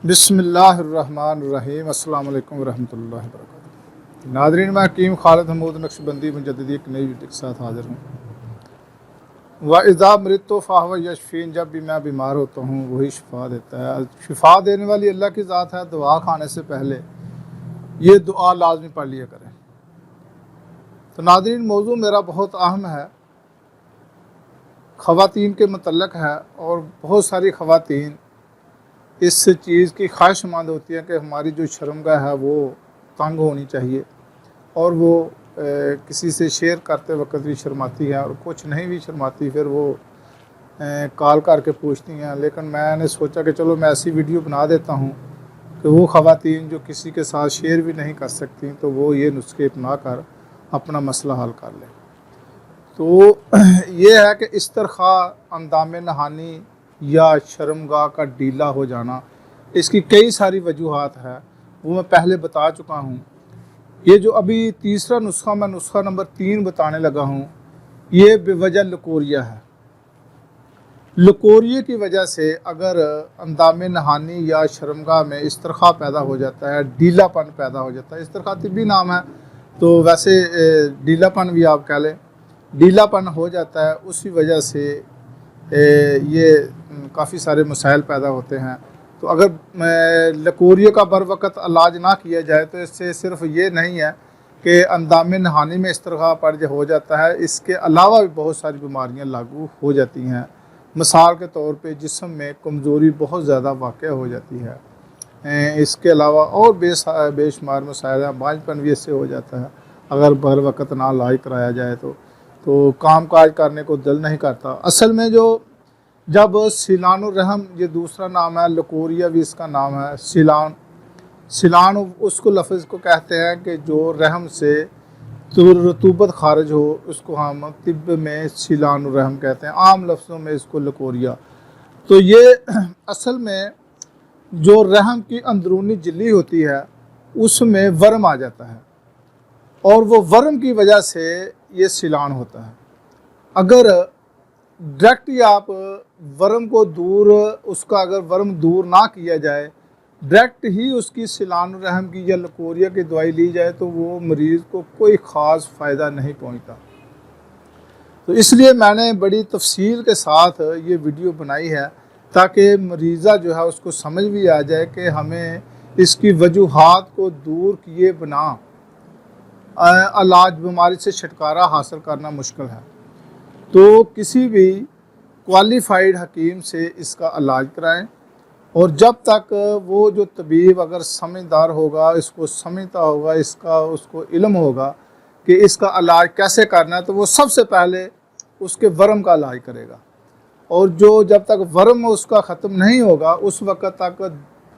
بسم اللہ الرحمن الرحیم۔ السلام علیکم ورحمۃ اللہ وبرکاتہ۔ ناظرین، میں حکیم خالد حمود نقشبندی مجددی ایک نئی ویڈیو کے ساتھ حاضر ہوں۔ وَإِذَا مِرِضْتُ فَهُوَ يَشْفِينِ، جب بھی میں بیمار ہوتا ہوں وہی شفا دیتا ہے۔ شفا دینے والی اللہ کی ذات ہے۔ دعا کھانے سے پہلے یہ دعا لازمی پڑھ لیا کریں۔ تو ناظرین، موضوع میرا بہت اہم ہے، خواتین کے متعلق ہے، اور بہت ساری خواتین اس چیز کی خواہش مند ہوتی ہے کہ ہماری جو شرمگاہ ہے وہ تنگ ہونی چاہیے، اور وہ کسی سے شیئر کرتے وقت بھی شرماتی ہے، اور کچھ نہیں بھی شرماتی، پھر وہ کال کر کے پوچھتی ہیں۔ لیکن میں نے سوچا کہ چلو میں ایسی ویڈیو بنا دیتا ہوں کہ وہ خواتین جو کسی کے ساتھ شیئر بھی نہیں کر سکتی تو وہ یہ نسخے اپنا کر اپنا مسئلہ حل کر لیں۔ تو یہ ہے کہ استرخاء، اندام نہانی یا شرمگاہ کا ڈھیلا ہو جانا، اس کی کئی ساری وجوہات ہیں، وہ میں پہلے بتا چکا ہوں۔ یہ جو ابھی تیسرا نسخہ، میں نسخہ نمبر 3 بتانے لگا ہوں، یہ بے وجہ لکوریا ہے۔ لکوریے کی وجہ سے اگر اندام نہانی یا شرمگاہ میں استرخاء پیدا ہو جاتا ہے، ڈھیلا پن پیدا ہو جاتا ہے، استرخاء طبی نام ہے تو ویسے ڈھیلا پن بھی آپ کہہ لیں، ڈھیلا پن ہو جاتا ہے، اسی وجہ سے یہ کافی سارے مسائل پیدا ہوتے ہیں۔ تو اگر لکوریے کا بر وقت علاج نہ کیا جائے تو اس سے صرف یہ نہیں ہے کہ اندام نہانی میں استرخاء ہو جاتا ہے، اس کے علاوہ بھی بہت ساری بیماریاں لاگو ہو جاتی ہیں۔ مثال کے طور پہ جسم میں کمزوری بہت زیادہ واقع ہو جاتی ہے۔ اس کے علاوہ اور بے شمار مسائل ہیں، بانجھ پن بھی اس سے ہو جاتا ہے اگر بر وقت نہ علاج کرایا جائے تو کام کاج کرنے کو دل نہیں کرتا۔ اصل میں جب سیلان الرحم، یہ دوسرا نام ہے، لکوریا بھی اس کا نام ہے، سیلان اس کو لفظ کو کہتے ہیں کہ جو رحم سے رطوبت خارج ہو، اس کو ہم طب میں سیلان الرحم کہتے ہیں، عام لفظوں میں اس کو لکوریا۔ تو یہ اصل میں جو رحم کی اندرونی جھلی ہوتی ہے اس میں ورم آ جاتا ہے، اور وہ ورم کی وجہ سے یہ سیلان ہوتا ہے۔ اگر ڈائریکٹ آپ ورم کو اس کا اگر ورم دور نہ کیا جائے، ڈائریکٹ ہی اس کی سیلان الرحم کی یا لکوریا کی دوائی لی جائے تو وہ مریض کو کوئی خاص فائدہ نہیں پہنچتا۔ تو اس لیے میں نے بڑی تفصیل کے ساتھ یہ ویڈیو بنائی ہے تاکہ مریضہ جو ہے اس کو سمجھ بھی آ جائے کہ ہمیں اس کی وجوہات کو دور کیے بنا علاج، بیماری سے چھٹکارا حاصل کرنا مشکل ہے۔ تو کسی بھی کوالیفائیڈ حکیم سے اس کا علاج کرائیں، اور جب تک وہ جو طبیب اگر سمجھدار ہوگا، اس کو سمجھتا ہوگا، اس کو علم ہوگا کہ اس کا علاج کیسے کرنا ہے، تو وہ سب سے پہلے اس کے ورم کا علاج کرے گا، اور جب تک ورم اس کا ختم نہیں ہوگا اس وقت تک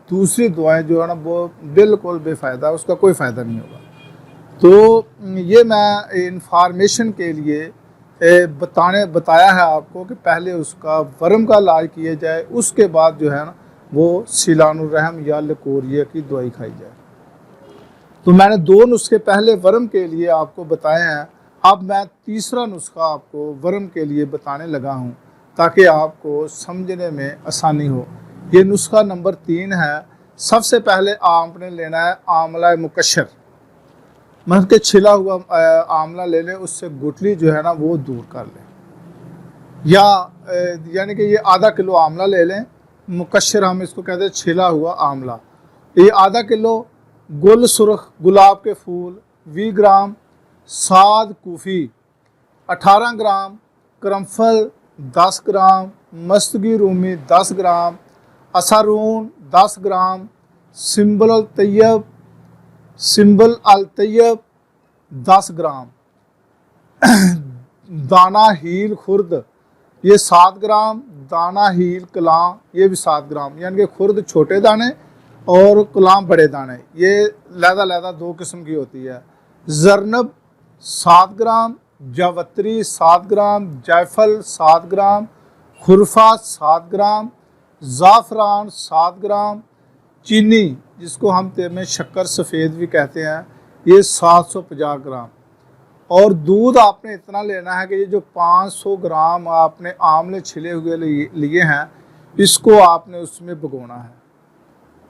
دوسری دعائیں جو ہے نا وہ بالکل بے فائدہ، اس کا کوئی فائدہ نہیں ہوگا۔ تو یہ میں انفارمیشن کے لیے بتایا ہے آپ کو کہ پہلے اس کا ورم کا علاج کیا جائے، اس کے بعد جو ہے نا وہ سیلان الرحم یا لکوریا کی دوائی کھائی جائے۔ تو میں نے 2 نسخے پہلے ورم کے لیے آپ کو بتائے ہیں، اب میں تیسرا نسخہ آپ کو ورم کے لیے بتانے لگا ہوں تاکہ آپ کو سمجھنے میں آسانی ہو۔ یہ نسخہ نمبر 3 ہے۔ سب سے پہلے آپ نے لینا ہے آملہ مکشر، مطلب کہ چھلا ہوا آملہ لے لیں، اس سے گٹلی جو ہے نا وہ دور کر لیں، یعنی کہ یہ آدھا کلو آملہ لے لیں، مکشر ہم اس کو کہتے ہیں چھلا ہوا آملہ۔ یہ آدھا کلو گل سرخ گلاب کے پھول 20 گرام، ساد کوفی 18 گرام، کرنفل 10 گرام، مستگی رومی 10 گرام، اسارون 10 گرام، سنبل الطیب 10 گرام، دانہ ہیل خرد یہ 7 گرام، دانہ ہیل کلاں یہ بھی 7 گرام، یعنی کہ خرد چھوٹے دانے اور کلاں بڑے دانے، یہ علیحدہ 2 قسم کی ہوتی ہے۔ زرنب 7 گرام، جاوتری 7 گرام، جائفل 7 گرام، خرفہ 7 گرام، زعفران 7 گرام، چینی جس کو ہم تیل میں شکر سفید بھی کہتے ہیں یہ 750 گرام، اور دودھ آپ نے اتنا لینا ہے کہ یہ جو 500 گرام آپ نے آملے چھلے ہوئے لیے ہیں اس کو آپ نے اس میں بھگونا ہے،